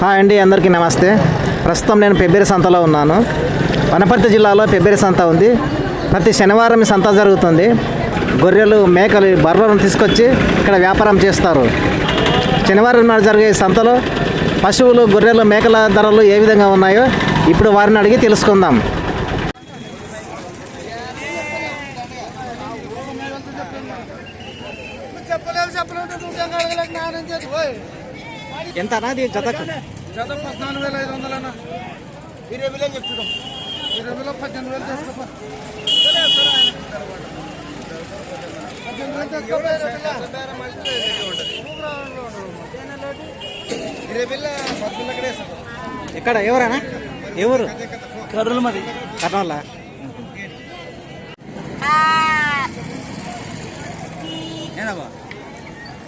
Hi అండి, అందరికీ నమస్తే. ప్రస్తుతం నేను పెబ్బేరి సంతలో ఉన్నాను. వనపర్తి జిల్లాలో పెబ్బేరి సంత ఉంది. ప్రతి శనివారం ఈ సంత జరుగుతుంది. గొర్రెలు, మేకలు, బర్రెలను తీసుకొచ్చి ఇక్కడ వ్యాపారం చేస్తారు. శనివారం నాడు జరిగే సంతలో పశువులు, గొర్రెలు, మేకల ధరలు ఏ విధంగా ఉన్నాయో ఇప్పుడు వారిని అడిగి తెలుసుకుందాం. ఎంత అన్నది జతకు? జత 14,500 అన్న. 20,000 చెప్తున్నాం. 20,000 18,000 చేసుకో. 20,000 ఎక్కడ ఎవరన్నా? ఎవరు? కర్నూలు మరి. కర్నూలు.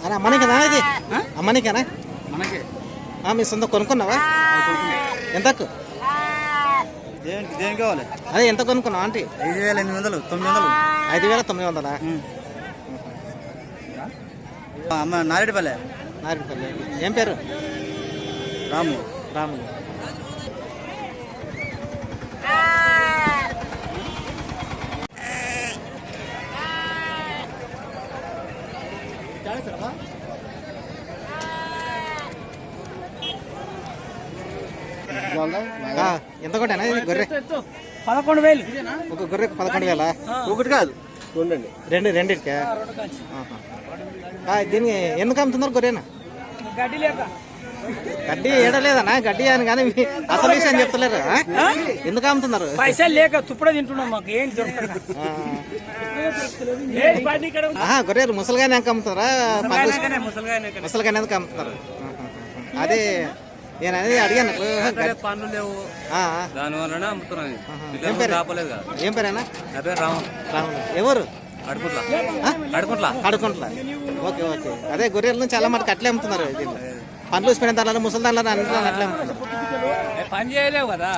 అలా మనకేనా ఇది? మనకేనా? మనకి మీ సొంత కొనుక్కున్నావా? ఎంతకు? దేనికి కావాలి? అదే ఎంత కొనుక్కున్నావు ఆంటీ? 5,800 900. 5,900. అమ్మ నారెడ్డిపల్లె. నారెడ్డిపల్లి. ఏం పేరు? రాము. రాములు. ఎంత కొట్టానా ఇది గొర్రె? 11,000. ఒక గొర్రెకు 11,000. ఒకటి కాదు, రెండింటికా? దీనికి ఎందుకు అమ్ముతున్నారు గొర్రెనా? గడ్డి లేక. గడ్డి ఏడలేదనా? గడ్డి అని కానీ అసలు విషయం చెప్తలేరు. ఎందుకు అమ్ముతున్నారు? పైసలు లేక తుప్పుడే తింటున్నాం, మాకు ఏం దొరకదు. గొర్రెలు ముసలిగానే అమ్ముతారా? ముసలిగానే ఎందుకు అమ్ముతున్నారు? అదే నేను అనేది అడిగాను. పనులు లేవు, దానివల్ల అమ్ముతున్నాను. ఏం పేరేనా? రాములు. ఎవరు? అడుకుంట్లా. ఓకే. అదే గొర్రెలను చాలా మటుకు అట్లే అమ్ముతున్నారు. పండ్లు వేసుకునే దానిలో, ముసలి దానిలో అట్లే అమ్ముతున్నారు. పని చేయలేవు కదా.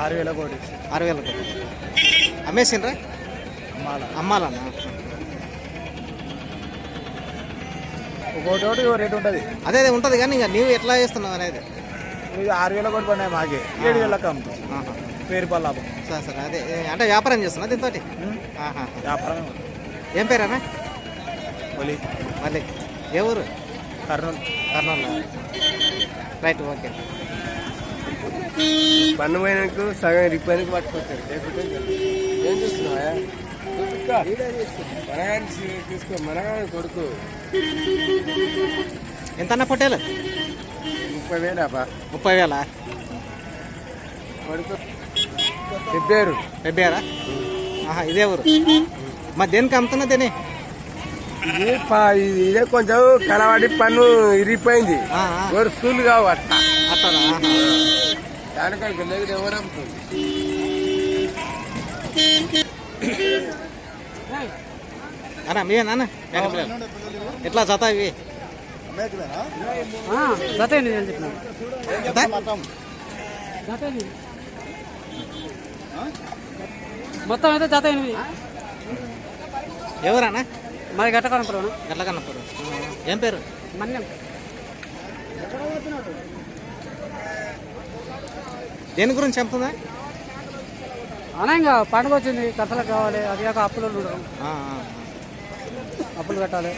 6,000 కోటి. 6,000 కోటి అమ్మేసిండ్రా? అమ్మాలన్నా? ఒకటి రేట్ ఉంటుంది. అదే ఉంటుంది కానీ ఇక నీవు ఎట్లా చేస్తున్నావు అనేది. 6,000 కోటి పడినాయి మాకే. 7,000 అమ్ముతాం. పేరు లాభం. సరే అదే అంటే వ్యాపారం చేస్తున్నా దీంతో? వ్యాపారం. ఏం పేరేనా? మళ్ళీ. ఏ ఊరు? కర్నూలు. Right, okay. పన్ను పోయినకు సగం రిపేర్కి పట్టుకొచ్చారు. ఏం చూస్తున్నావా? తీసుకో, మనగాని కొడుకు. ఎంతన్నా పొట్టేలు? 30,000 అబ్బా. 30,000 కొడుకు. పెబ్బేరా? ఇదే ఊరు. మరి దేనికి అమ్ముతున్నా దేని? ఇదే కొంచెం కలవాడి పన్ను ఇరిగిపోయింది. స్కూల్ కావు అట్లా. దానికంటే లేదు, ఎవరు అమ్ముతుంది? అన్నా మీవే నాన్న? ఎట్లా జత ఇవి? మొత్తం అయితే జత 8. ఎవరన్నా? మాది గట్లకన్నపురం. ఏం పేరు? మన్యం. దేని గురించి చెప్తుందా? అనా ఇంకా పండుగ వచ్చింది, ఖర్చులకు కావాలి. అది కాక అప్పులు ఉండడం, అప్పులు కట్టాలి.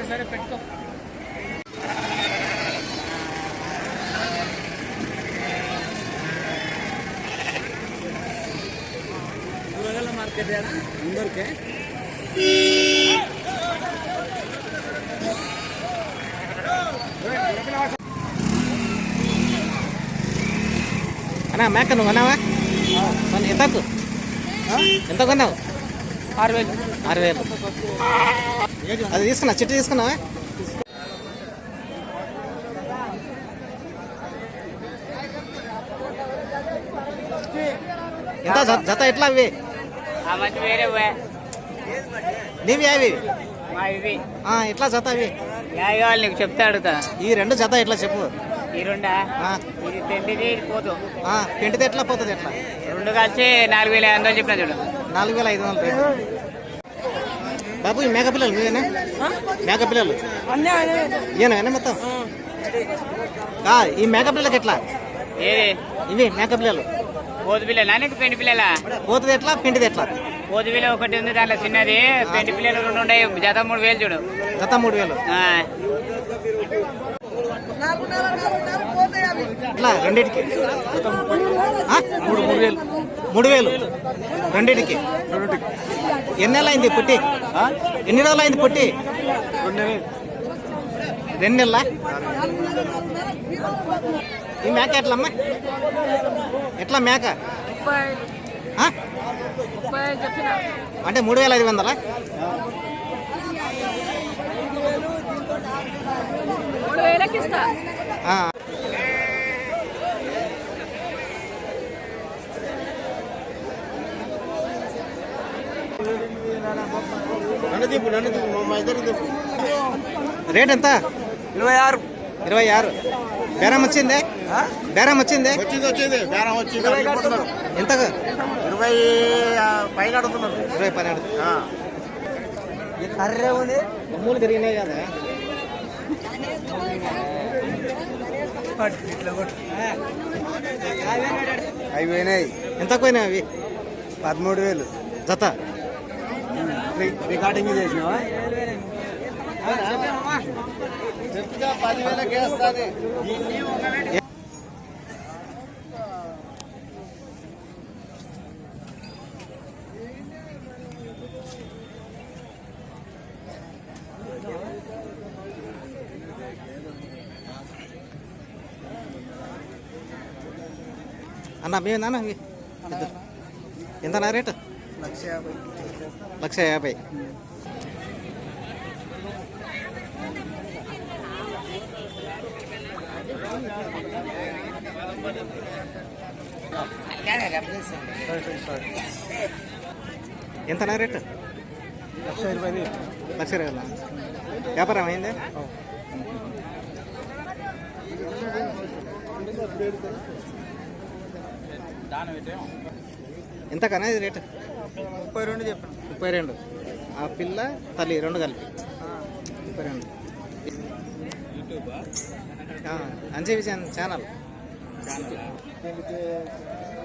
సరే పెట్టుకో. కూరగాయల మార్కెట్ ముందరికే. అన్నా మేక నువ్వు అన్నావా? ఎంతకు ఎంత కొన్నావు? 6,000. 6,000. అది తీసుకున్నా, చిట్టు తీసుకున్నావా? ఎంత జత ఎట్లా అవి? నీవి అవి ఎట్లా జత అవి? నీకు చెప్తా అడుగుతా. ఈ 2 జత ఎట్లా చెప్పు? ఈ రెండా? ఇది పెండిది పోదు. పెంటిది ఎట్లా పోతుంది ఎట్లా? 2 కలిసి 4,500 చెప్పిన చూడు. 4,500 రేటు. బాబు ఈ మేక పిల్లలు మీవేనా? మేక పిల్లలు ఈయన మొత్తం ఈ మేక పిల్లలకి ఎట్లా? ఏది ఇవి మేక పిల్లలు. పోతు పిల్లలా నీకు పెండి పిల్లలా? పోతుంది ఎట్లా, పిండిది ఎట్లా? పోతు పిల్ల ఒకటి ఉంది, దాంట్లో చిన్నది. పెండి పిల్లలు 2 ఉన్నాయి, జత 3,000 చూడు. జత 3,000. ఎట్లా రెండింటికి? 3,000 రెండింటికి. ఎన్ని నెలలు అయింది పుట్టి? ఎన్ని రోజులు అయింది పుట్టి? 2 నెలలా? ఈ మేక ఎట్లమ్మా? ఎట్లా మేక? అంటే 3,500. రేట్ ఎంత? 26. 26. బేరం వచ్చిందే? బేరం వచ్చిందే? వచ్చింది బేరం వచ్చింది. ఎంతకు? 20 పైన అడుగుతున్నారు. 20 పైన అమ్ములు తిరిగినాయి కదా. అవి పోయినాయి. ఎంతకు పోయినాయి అవి? 13,000 జత. రికార్డింగ్ చేసినావా? 10,000 వేస్తుంది. అన్న మేమేనా ఇవి? ఎంతనా రేటు? 1,50,000. ఎంతనా రేటు? 1,20,000. 1,20,000. వ్యాపారం అయిందే? ఎంతకన్నా ఇది రేటు? 32 చెప్పాను. 32. ఆ పిల్ల తల్లి 2 కలిపి 32. అంజీ విజయన్ ఛానల్.